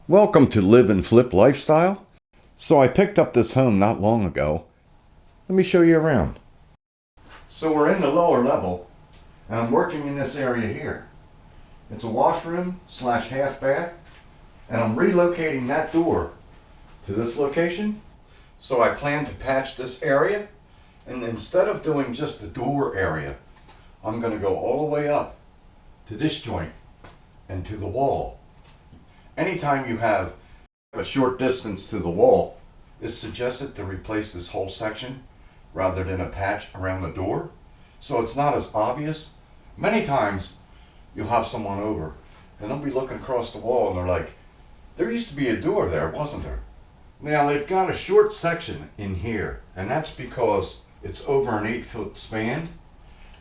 Welcome to Live and Flip Lifestyle. So I picked up this home not long ago. Let me show you around. So we're in the lower level and I'm working in this area here. It's a washroom / half bath and I'm relocating that door to this location. So I plan to patch this area, and instead of doing just the door area, I'm going to go all the way up to this joint and to the wall. Anytime you have a short distance to the wall, it's suggested to replace this whole section rather than a patch around the door, so it's not as obvious. Many times you'll have someone over and they'll be looking across the wall and they're like, there used to be a door there, wasn't there? Now they've got a short section in here, and that's because it's over an 8-foot span,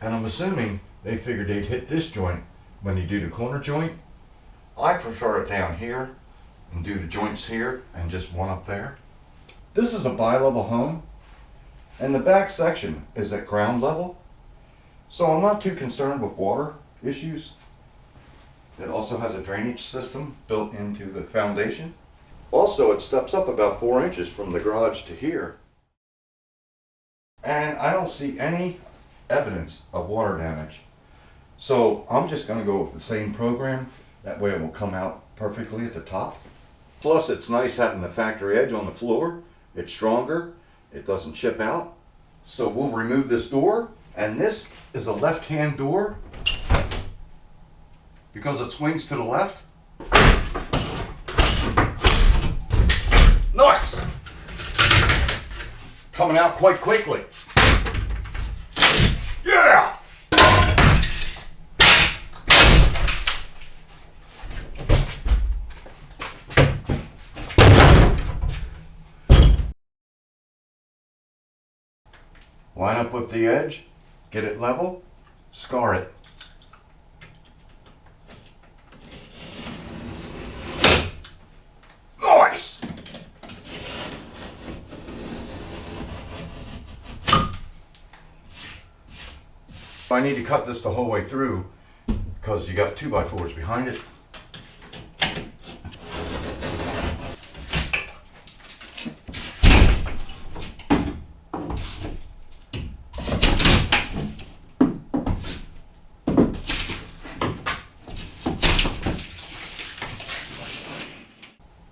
and I'm assuming they figured they'd hit this joint when they do the corner joint. I prefer it down here and do the joints here and just one up there. This is a bi-level home and the back section is at ground level, so I'm not too concerned with water issues. It also has a drainage system built into the foundation. Also, it steps up about 4 inches from the garage to here, and I don't see any evidence of water damage. So I'm just going to go with the same program. That way it will come out perfectly at the top. Plus it's nice having the factory edge on the floor. It's stronger. It doesn't chip out. So we'll remove this door. And this is a left-hand door because it swings to the left. Nice! Coming out quite quickly. Yeah! Line up with the edge, get it level, scar it. Nice! I need to cut this the whole way through because you got 2x4s behind it.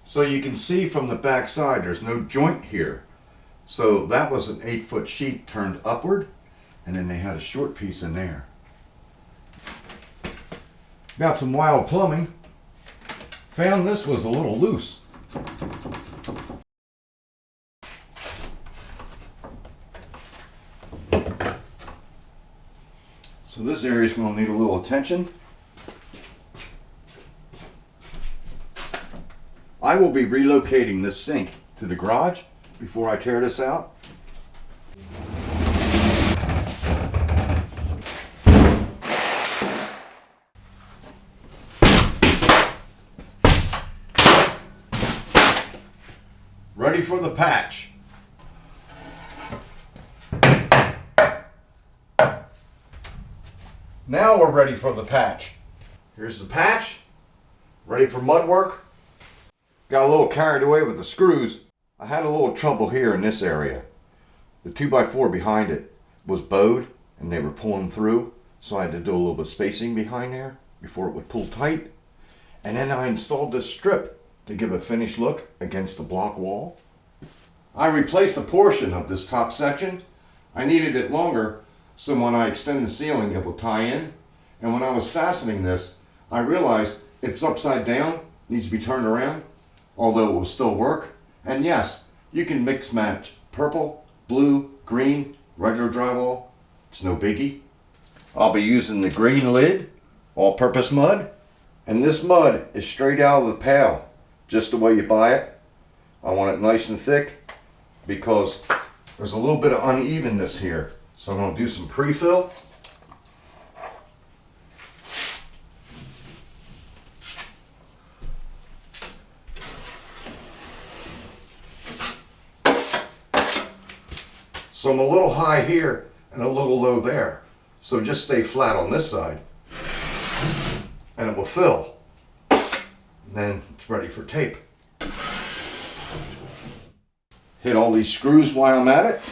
So you can see from the back side there's no joint here. So that was an 8-foot sheet turned upward, and then they had a short piece in there. Got some wild plumbing. Found this was a little loose. So this area is going to need a little attention. I will be relocating this sink to the garage before I tear this out. Ready for the patch. Now we're ready for the patch. Here's the patch. Ready for mud work. Got a little carried away with the screws. I had a little trouble here in this area. The 2x4 behind it was bowed and they were pulling through, so I had to do a little bit of spacing behind there before it would pull tight. And then I installed this strip to give a finished look against the block wall. I replaced a portion of this top section. I needed it longer so when I extend the ceiling it will tie in. And when I was fastening this, I realized it's upside down, needs to be turned around, although it will still work. And yes, you can mix match purple, blue, green, regular drywall. It's no biggie. I'll be using the green lid, all-purpose mud, and this mud is straight out of the pail, just the way you buy it. I want it nice and thick because there's a little bit of unevenness here. So I'm going to do some Prefill. So I'm a little high here and a little low there. So just stay flat on this side and it will fill. And then it's ready for tape. Hit all these screws while I'm at it.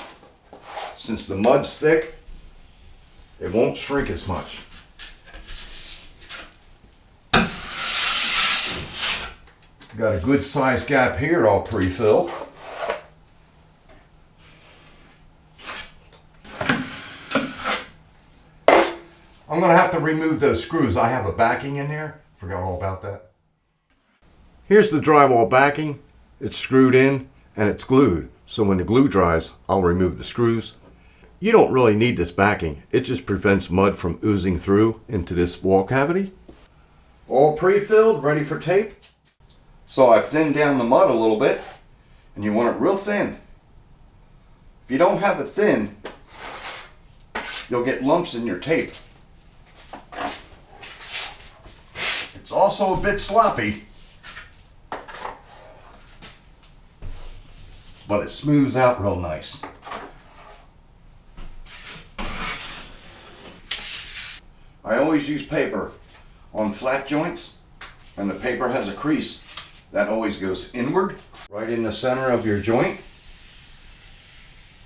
Since the mud's thick, it won't shrink as much. Got a good size gap here I'll pre-fill. I'm going to have to remove those screws. I have a backing in there. Forgot all about that. Here's the drywall backing. It's screwed in and it's glued. So when the glue dries, I'll remove the screws. You don't really need this backing. It just prevents mud from oozing through into this wall cavity. All pre-filled, ready for tape. So I've thinned down the mud a little bit, and you want it real thin. If you don't have it thin, you'll get lumps in your tape. It's also a bit sloppy, but it smooths out real nice. I always use paper on flat joints, and the paper has a crease. That always goes inward, right in the center of your joint.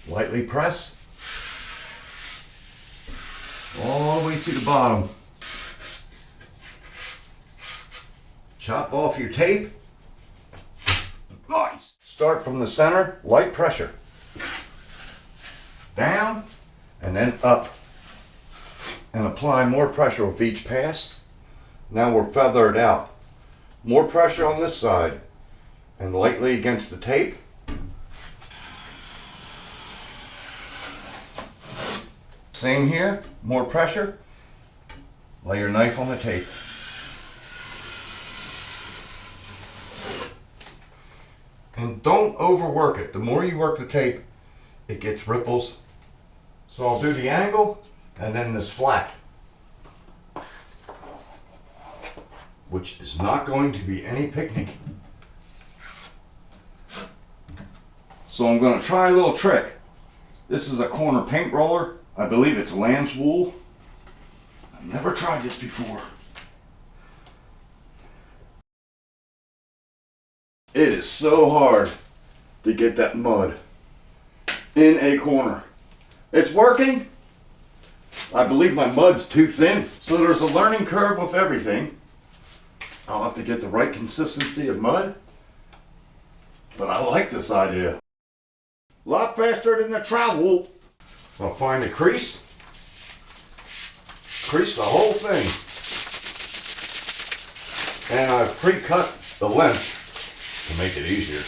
Lightly press all the way to the bottom. Chop off your tape. Nice! Start from the center, light pressure. Down and then up. And apply more pressure with each pass. Now we're feathered out. More pressure on this side and lightly against the tape. Same here, more pressure. Lay your knife on the tape. And don't overwork it. The more you work the tape, it gets ripples. So I'll do the angle and then this flat, which is not going to be any picnic. So I'm going to try a little trick. This is a corner paint roller. I believe it's Lambswool. I've never tried this before. It is so hard to get that mud in a corner. It's working. I believe my mud's too thin. So there's a learning curve with everything. I'll have to get the right consistency of mud, but I like this idea. A lot faster than the Drywall. I'll find a crease, crease the whole thing, and I've pre-cut the length to make it easier.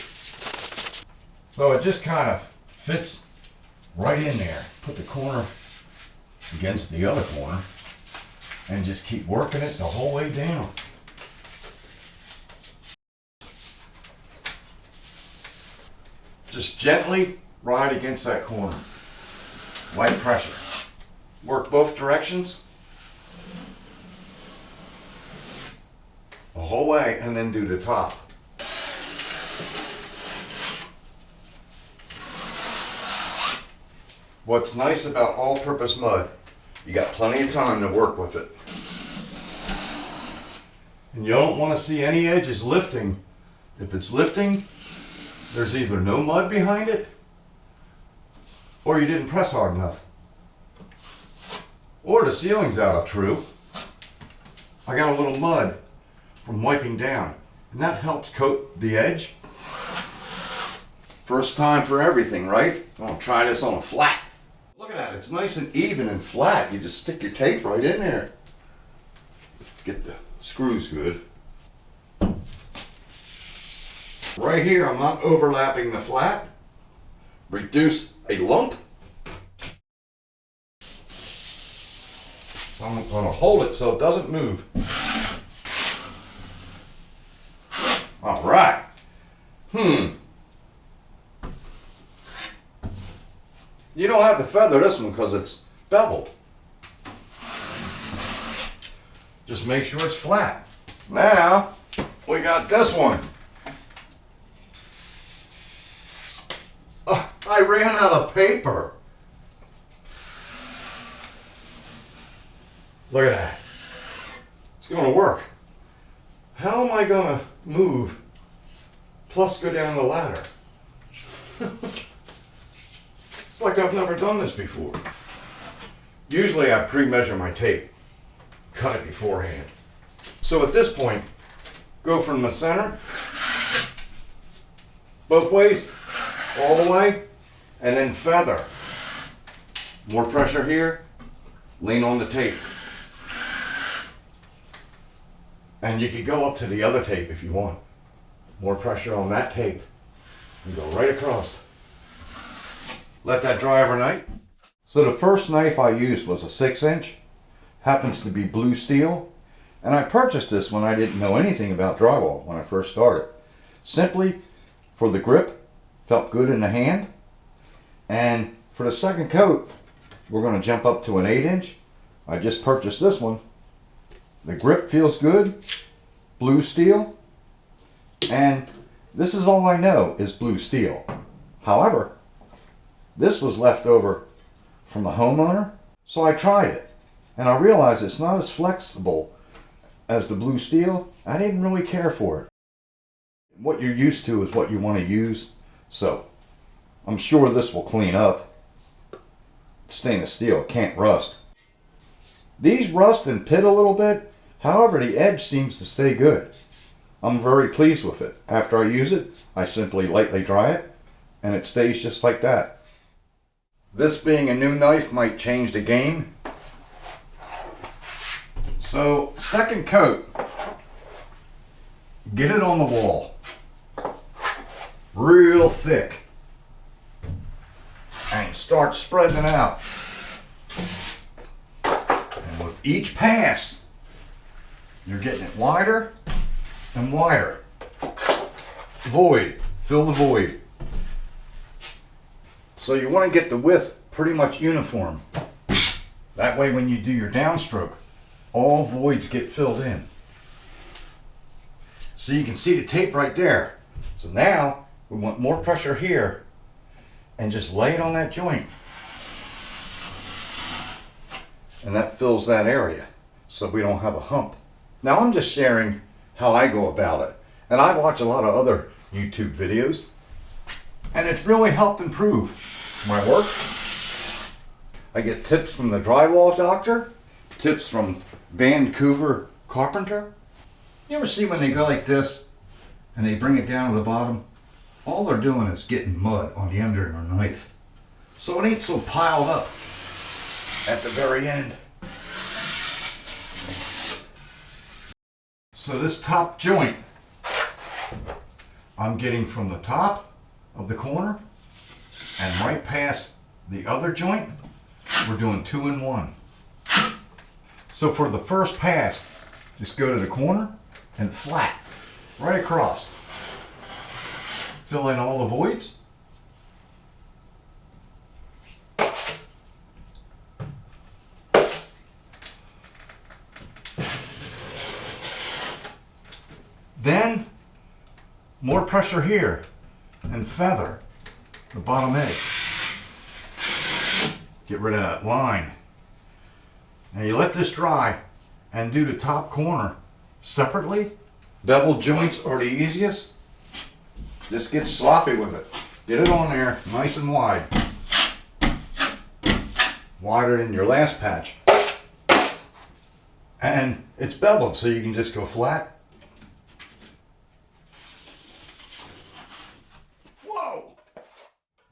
So it just kind of fits right in there. Put the corner against the other corner and just keep working it the whole way down. Just gently ride against that corner. Light pressure. Work both directions the whole way and then do the top. What's nice about all-purpose mud, you got plenty of time to work with it. And you don't want to see any edges lifting. If it's lifting, there's either no mud behind it, or you didn't press hard enough, or the ceiling's out of true. I got a little mud from wiping down, and that helps coat the edge. First time for everything, right? I'll try this on a flat. Look at that, it's nice and even and flat. You just stick your tape right in there. Get the screws good. Right here, I'm not overlapping the flat. Reduce a lump. I'm going to hold it so it doesn't move. All right. You don't have to feather this one because it's beveled. Just make sure it's flat. Now, we got this one. I ran out of paper. Look at that. It's going to work. How am I going to move, plus go down the ladder. It's like I've never done this before. Usually I pre-measure my tape, cut it beforehand. So at this point, go from the center, both ways, all the way, and then feather. More pressure here, lean on the tape. And you could go up to the other tape if you want. More pressure on that tape and go right across. Let that dry overnight. So the first knife I used was a 6-inch, happens to be blue steel, and I purchased this when I didn't know anything about drywall when I first started. Simply for the grip, felt good in the hand, and for the second coat, we're going to jump up to an 8-inch. I just purchased this one. The grip feels good, blue steel, and this is all I know is blue steel. However, this was left over from the homeowner, so I tried it, and I realized it's not as flexible as the blue steel. I didn't really care for it. What you're used to is what you want to use, so I'm sure this will clean up. Stainless steel can't rust. These rust and pit a little bit, however the edge seems to stay good. I'm very pleased with it. After I use it, I simply lightly dry it, and it stays just like that. This being a new knife might change the game. So, second coat, get it on the wall, real thick, and start spreading it out. And with each pass, you're getting it wider and wider. Void, fill the void. So you want to get the width pretty much uniform. That way when you do your downstroke, all voids get filled in. So you can see the tape right there. So now we want more pressure here and just lay it on that joint. And that fills that area so we don't have a hump. Now I'm just sharing how I go about it. And I watch a lot of other YouTube videos, and it's really helped improve my work. I get tips from the drywall doctor, tips from Vancouver carpenter. You ever see when they go like this and they bring it down to the bottom? All they're doing is getting mud on the end of their knife. So it ain't so piled up at the very end. So this top joint, I'm getting from the top of the corner and right past the other joint. We're doing 2 in 1. So for the first pass, just go to the corner and flat, right across. Fill in all the voids. Then, more pressure here and feather the bottom edge. Get rid of that line. Now you let this dry and do the top corner separately. Bevel joints are the easiest. Just get sloppy with it. Get it on there nice and wide. Wider than your last patch. And it's beveled so you can just go flat. Whoa!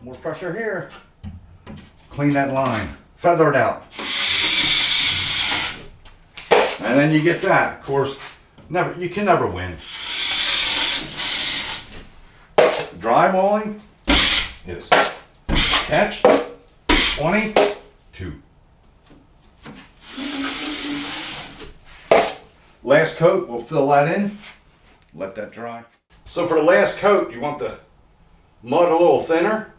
More pressure here. Clean that line. Feather it out. And then you get that. Of course, you can never win. Drywalling is catch 22. Last coat, we'll fill that in. Let that dry. So for the last coat, you want the mud a little thinner.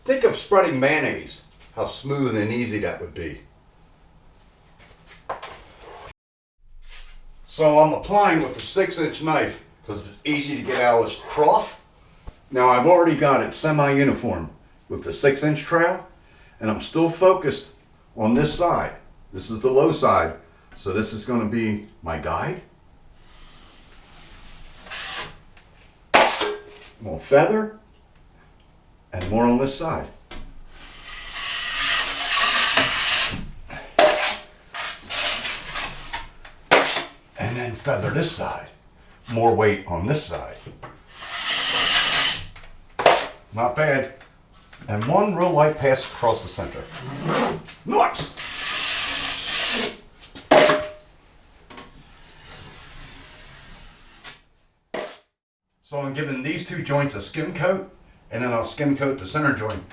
Think of spreading mayonnaise, how smooth and easy that would be. So I'm applying with the 6-inch knife because it's easy to get out of this trough. Now I've already got it semi-uniform with the 6-inch trowel, and I'm still focused on this side. This is the low side, so this is going to be my guide. More feather and more on this side. And then feather this side. More weight on this side. Not bad. And one real light pass across the center. Nice! So I'm giving these two joints a skim coat, and then I'll skim coat the center joint.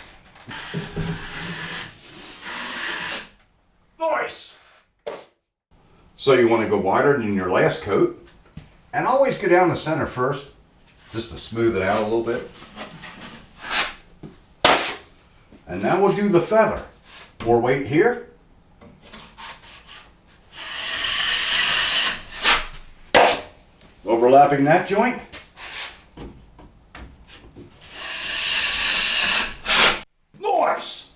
Nice! So you want to go wider than your last coat, and always go down the center first, just to smooth it out a little bit. And now we'll do the feather. More weight here. Overlapping that joint. Nice!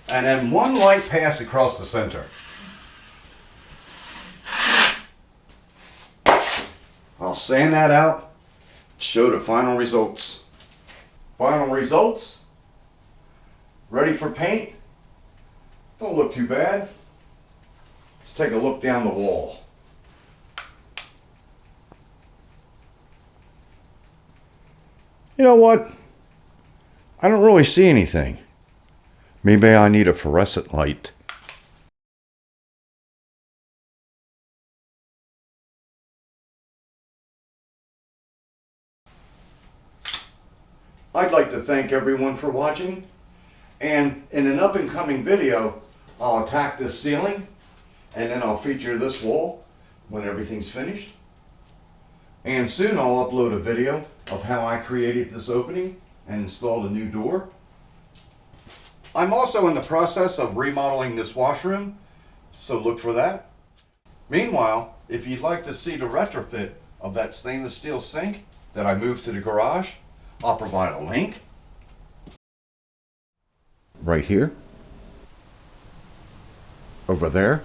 And then one light pass across the center. I'll sand that out, show the final results. Final results. Ready for paint? Don't look too bad. Let's take a look down the wall. You know what? I don't really see anything. Maybe I need a fluorescent light. I'd like to thank everyone for watching. And in an up and coming video, I'll attack this ceiling, and then I'll feature this wall when everything's finished. And soon I'll upload a video of how I created this opening and installed a new door. I'm also in the process of remodeling this washroom, so look for that. Meanwhile, if you'd like to see the retrofit of that stainless steel sink that I moved to the garage, I'll provide a link. Right here, over there,